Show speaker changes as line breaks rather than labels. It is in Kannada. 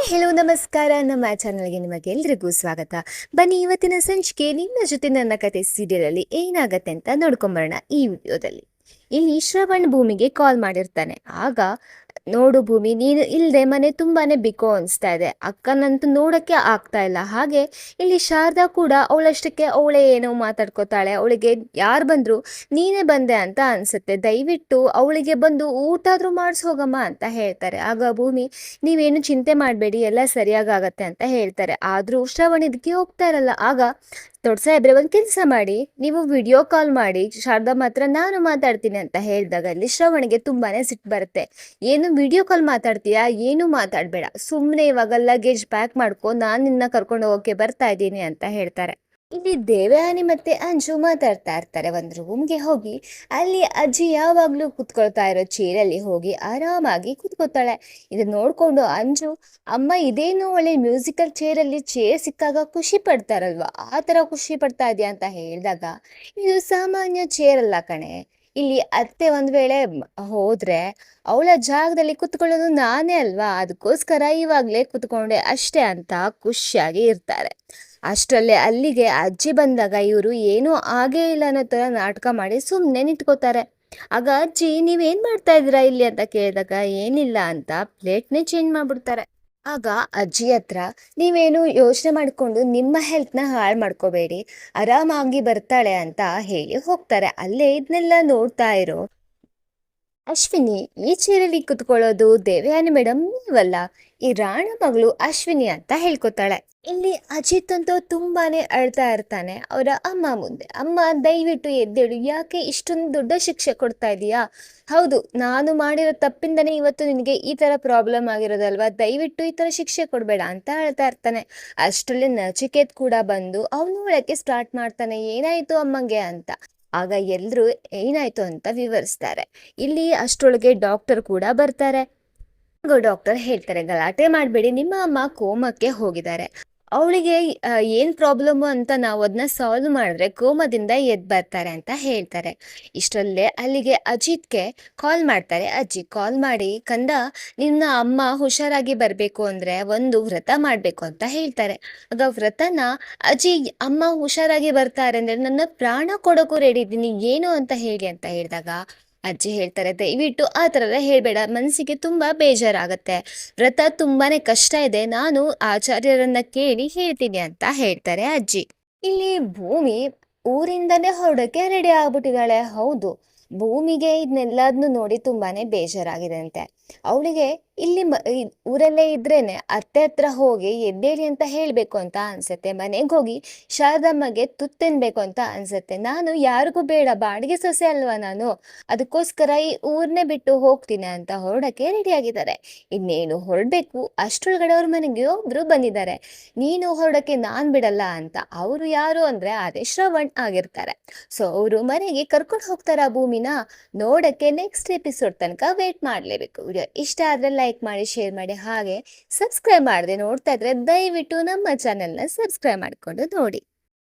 ಹಾಯ್ ಹೆಲೋ ನಮಸ್ಕಾರ. ನಮ್ಮ ಚಾನಲ್ಗೆ ನಿಮಗೆಲ್ರಿಗೂ ಸ್ವಾಗತ. ಬನ್ನಿ ಇವತ್ತಿನ ಸಂಚಿಕೆ ನಿಮ್ಮ ಜೊತೆ ನನ್ನ ಕತೆ ಸೀರಿಯಲಲ್ಲಿ ಏನಾಗತ್ತೆ ಅಂತ ನೋಡ್ಕೊಂಬರೋಣ ಈ ವಿಡಿಯೋದಲ್ಲಿ. ಇಲ್ಲಿ ಶ್ರವಣ್ ಭೂಮಿಗೆ ಕಾಲ್ ಮಾಡಿರ್ತಾನೆ. ಆಗ ನೋಡು ಭೂಮಿ, ನೀನು ಇಲ್ಲದೆ ಮನೆ ತುಂಬಾನೇ ಬಿಕೋ ಅನಿಸ್ತಾ ಇದೆ, ಅಕ್ಕನಂತೂ ನೋಡಕ್ಕೆ ಆಗ್ತಾ ಇಲ್ಲ. ಹಾಗೆ ಇಲ್ಲಿ ಶಾರದಾ ಕೂಡ ಅವಳಷ್ಟಕ್ಕೆ ಅವಳೇ ಏನೋ ಮಾತಾಡ್ಕೋತಾಳೆ. ಅವಳಿಗೆ ಯಾರು ಬಂದ್ರು ನೀನೇ ಬಂದೆ ಅಂತ ಅನ್ಸುತ್ತೆ, ದಯವಿಟ್ಟು ಅವಳಿಗೆ ಬಂದು ಊಟ ಆದ್ರೂ ಮಾಡಿಸೋಗಮ್ಮ ಅಂತ ಹೇಳ್ತಾರೆ. ಆಗ ಭೂಮಿ, ನೀವೇನು ಚಿಂತೆ ಮಾಡಬೇಡಿ, ಎಲ್ಲ ಸರಿಯಾಗತ್ತೆ ಅಂತ ಹೇಳ್ತಾರೆ. ಆದ್ರೂ ಶ್ರವಣ್ ಇದಕ್ಕೆ ಹೋಗ್ತಾ ಇರಲ್ಲ. ಆಗ ದೊಡ್ಡ ಸಾಹೇಬ್ರೆ, ಒಂದು ಕೆಲಸ ಮಾಡಿ, ನೀವು ವಿಡಿಯೋ ಕಾಲ್ ಮಾಡಿ ಶಾರದಾ ಮಾತ್ರ ನಾನು ಮಾತಾಡ್ತೀನಿ ಅಂತ ಹೇಳಿದಾಗ ಅಲ್ಲಿ ಶ್ರವಣಿಗೆ ತುಂಬಾನೇ ಸಿಟ್ಟು ಬರುತ್ತೆ. ಏನು ವಿಡಿಯೋ ಕಾಲ್ ಮಾತಾಡ್ತೀಯಾ? ಏನು ಮಾತಾಡಬೇಡ, ಸುಮ್ಮನೆ ಇವಾಗ ಲಗೇಜ್ ಪ್ಯಾಕ್ ಮಾಡ್ಕೊ, ನಾನು ನಿನ್ನ ಕರ್ಕೊಂಡು ಹೋಗೋಕೆ ಬರ್ತಾ ಇದ್ದೀನಿ ಅಂತ ಹೇಳ್ತಾರೆ. ಇಲ್ಲಿ ದೇವಯಾನಿ ಮತ್ತೆ ಅಂಜು ಮಾತಾಡ್ತಾ ಇರ್ತಾರೆ. ಒಂದು ರೂಮ್ಗೆ ಹೋಗಿ ಅಲ್ಲಿ ಅಜ್ಜಿ ಯಾವಾಗ್ಲೂ ಕುತ್ಕೊಳ್ತಾ ಇರೋ ಚೇರಲ್ಲಿ ಹೋಗಿ ಆರಾಮಾಗಿ ಕುತ್ಕೋತಾಳೆ. ಇದನ್ನ ನೋಡ್ಕೊಂಡು ಅಂಜು, ಅಮ್ಮ ಇದೇನು ಒಳ್ಳೆ ಮ್ಯೂಸಿಕಲ್ ಚೇರಲ್ಲಿ ಚೇರ್ ಸಿಕ್ಕಾಗ ಖುಷಿ ಪಡ್ತಾರಲ್ವಾ, ಆ ತರ ಖುಷಿ ಪಡ್ತಾ ಇದೆಯಾ ಅಂತ ಹೇಳಿದಾಗ, ಇದು ಸಾಮಾನ್ಯ ಚೇರ್ ಅಲ್ಲ ಕಣೆ, ಇಲ್ಲಿ ಅತ್ತೆ ಒಂದ್ ವೇಳೆ ಹೋದ್ರೆ ಅವಳ ಜಾಗದಲ್ಲಿ ಕುತ್ಕೊಳ್ಳೋದು ನಾನೇ ಅಲ್ವಾ, ಅದಕ್ಕೋಸ್ಕರ ಇವಾಗ್ಲೇ ಕುತ್ಕೊಂಡೆ ಅಷ್ಟೇ ಅಂತ ಖುಷಿಯಾಗಿ ಇರ್ತಾರೆ. ಅಷ್ಟರಲ್ಲೇ ಅಲ್ಲಿಗೆ ಅಜ್ಜಿ ಬಂದಾಗ ಇವರು ಏನೂ ಆಗೇ ಇಲ್ಲ ಅನ್ನೋ ತರ ನಾಟಕ ಮಾಡಿ ಸುಮ್ಮನೆ ನಿಂತ್ಕೋತಾರೆ. ಆಗ ಅಜ್ಜಿ, ನೀವೇನ್ ಮಾಡ್ತಾ ಇದ್ದೀರಾ ಇಲ್ಲಿ ಅಂತ ಕೇಳಿದಾಗ, ಏನಿಲ್ಲ ಅಂತ ಪ್ಲೇಟ್ನೇ ಚೇಂಜ್ ಮಾಡ್ಬಿಡ್ತಾರೆ. ಆಗ ಅಜ್ಜಿ ಹತ್ರ, ನೀವೇನು ಯೋಚನೆ ಮಾಡ್ಕೊಂಡು ನಿಮ್ಮ ಹೆಲ್ತ್ನ ಹಾಳು ಮಾಡ್ಕೋಬೇಡಿ, ಆರಾಮಾಗಿ ಬರ್ತಾಳೆ ಅಂತ ಹೇಳಿ ಹೋಗ್ತಾರೆ. ಅಲ್ಲೇ ಇದನ್ನೆಲ್ಲ ನೋಡ್ತಾ ಇರೋ ಅಶ್ವಿನಿ, ಈ ಚೇರಲ್ಲಿ ಕುತ್ಕೊಳ್ಳೋದು ದೇವಯಾನಿ ಮೇಡಮ್ ನೀವಲ್ಲ, ಈ ರಾಣ ಮಗಳು ಅಶ್ವಿನಿ ಅಂತ ಹೇಳ್ಕೊತಾಳೆ. ಇಲ್ಲಿ ಅಜಿತ್ ಅಂತೂ ತುಂಬಾನೇ ಅಳ್ತಾ ಇರ್ತಾನೆ ಅವರ ಅಮ್ಮ ಮುಂದೆ. ಅಮ್ಮ, ದಯವಿಟ್ಟು ಎದ್ದೇಳು, ಯಾಕೆ ಇಷ್ಟೊಂದು ದೊಡ್ಡ ಶಿಕ್ಷೆ ಕೊಡ್ತಾ ಇದೀಯಾ? ಹೌದು, ನಾನು ಮಾಡಿರೋ ತಪ್ಪಿಂದನೇ ಇವತ್ತು ನಿನಗೆ ಈ ತರ ಪ್ರಾಬ್ಲಮ್ ಆಗಿರೋದಲ್ವಾ, ದಯವಿಟ್ಟು ಈ ತರ ಶಿಕ್ಷೆ ಕೊಡ್ಬೇಡ ಅಂತ ಹೇಳ್ತಾ ಇರ್ತಾನೆ. ಅಷ್ಟರಲ್ಲಿ ನಚಿಕೇತ್ ಕೂಡ ಬಂದು ಅವನು ಒಳಕ್ಕೆ ಸ್ಟಾರ್ಟ್ ಮಾಡ್ತಾನೆ, ಏನಾಯ್ತು ಅಮ್ಮಂಗೆ ಅಂತ. ಆಗ ಎಲ್ರು ಏನಾಯ್ತು ಅಂತ ವಿವರಿಸ್ತಾರೆ. ಇಲ್ಲಿ ಅಷ್ಟರೊಳಗೆ ಡಾಕ್ಟರ್ ಕೂಡ ಬರ್ತಾರೆ. ಡಾಕ್ಟರ್ ಹೇಳ್ತಾರೆ, ಗಲಾಟೆ ಮಾಡಬೇಡಿ, ನಿಮ್ಮ ಅಮ್ಮ ಕೋಮಕ್ಕೆ ಹೋಗಿದ್ದಾರೆ, ಅವಳಿಗೆ ಏನ್ ಪ್ರಾಬ್ಲಮ್ ಅಂತ ನಾವು ಅದನ್ನ ಸಾಲ್ವ್ ಮಾಡಿದ್ರೆ ಕೋಮದಿಂದ ಎದ್ದು ಬರ್ತಾರೆ ಅಂತ ಹೇಳ್ತಾರೆ. ಇಷ್ಟರಲ್ಲೇ ಅಲ್ಲಿಗೆ ಅಜಿತ್ಗೆ ಕಾಲ್ ಮಾಡ್ತಾರೆ. ಅಜ್ಜಿ ಕಾಲ್ ಮಾಡಿ, ಕಂದ, ನಿನ್ನ ಅಮ್ಮ ಹುಷಾರಾಗಿ ಬರ್ಬೇಕು ಅಂದ್ರೆ ಒಂದು ವ್ರತ ಮಾಡ್ಬೇಕು ಅಂತ ಹೇಳ್ತಾರೆ. ಆಗ ವ್ರತನ ಅಜ್ಜಿ, ಅಮ್ಮ ಹುಷಾರಾಗಿ ಬರ್ತಾರೆ ಅಂದ್ರೆ ನನ್ನ ಪ್ರಾಣ ಕೊಡೋಕು ರೆಡಿ ಇದ್ದೀನಿ, ಏನು ಅಂತ ಹೇಳಿ ಅಂತ ಹೇಳಿದಾಗ ಅಜ್ಜಿ ಹೇಳ್ತಾರೆ, ದಯವಿಟ್ಟು ಆ ಥರ ಎಲ್ಲ ಹೇಳ್ಬೇಡ, ಮನಸ್ಸಿಗೆ ತುಂಬಾ ಬೇಜಾರಾಗತ್ತೆ, ವ್ರತ ತುಂಬಾನೇ ಕಷ್ಟ ಇದೆ, ನಾನು ಆಚಾರ್ಯರನ್ನ ಕೇಳಿ ಹೇಳ್ತೀನಿ ಅಂತ ಹೇಳ್ತಾರೆ ಅಜ್ಜಿ. ಇಲ್ಲಿ ಭೂಮಿ ಊರಿಂದನೇ ಹೊರಡಕ್ಕೆ ರೆಡಿ ಆಗ್ಬಿಟ್ಟಿದ್ದಾಳೆ. ಹೌದು, ಭೂಮಿಗೆ ಇದನ್ನೆಲ್ಲದನ್ನು ನೋಡಿ ತುಂಬಾನೇ ಬೇಜಾರಾಗಿದೆ ಅಂತೆ. ಅವಳಿಗೆ ಇಲ್ಲಿ ಊರಲ್ಲೇ ಇದ್ರೇನೆ ಅತ್ತೆ ಹತ್ರ ಹೋಗಿ ಎದ್ದೇಳಿ ಅಂತ ಹೇಳ್ಬೇಕು ಅಂತ ಅನ್ಸತ್ತೆ, ಮನೆಗೆ ಹೋಗಿ ಶಾರದಮ್ಮಗೆ ತುತ್ತಿನ್ಬೇಕು ಅಂತ ಅನ್ಸತ್ತೆ. ನಾನು ಯಾರಿಗೂ ಬೇಡ, ಬಾಡಿಗೆ ಸೊಸೆ ಅಲ್ವಾ ನಾನು, ಅದಕ್ಕೋಸ್ಕರ ಈ ಊರ್ನೇ ಬಿಟ್ಟು ಹೋಗ್ತೀನಿ ಅಂತ ಹೊರಡಕ್ಕೆ ರೆಡಿ ಆಗಿದ್ದಾರೆ. ಇನ್ನೇನು ಹೊರಡ್ಬೇಕು ಅಷ್ಟ್ರೊಳಗಡೆ ಅವ್ರ ಮನೆಗೆ ಒಬ್ರು ಬಂದಿದ್ದಾರೆ, ನೀನು ಹೊರಡಕ್ಕೆ ನಾನ್ ಬಿಡಲ್ಲ ಅಂತ. ಅವರು ಯಾರು ಅಂದ್ರೆ ಅದೇ ಶ್ರವಣ್ ಆಗಿರ್ತಾರೆ. ಸೊ ಅವರು ಮನೆಗೆ ಕರ್ಕೊಂಡು ಹೋಗ್ತಾರ ಭೂಮಿನ. ನೋಡಕ್ಕೆ ನೆಕ್ಸ್ಟ್ ಎಪಿಸೋಡ್ ತನಕ ವೇಟ್ ಮಾಡ್ಲೇಬೇಕು. ವಿಡಿಯೋ ಇಷ್ಟ ಆದ್ರೆ ಲೈಕ್ ಮಾಡಿ, ಶೇರ್ ಮಾಡಿ, ಹಾಗೆ ಸಬ್ಸ್ಕ್ರೈಬ್ ಮಾಡದೆ ನೋಡ್ತಾ ಇದ್ರೆ ದಯವಿಟ್ಟು ನಮ್ಮ ಚಾನೆಲ್ನ ಸಬ್ಸ್ಕ್ರೈಬ್ ಮಾಡ್ಕೊಂಡು ನೋಡಿ.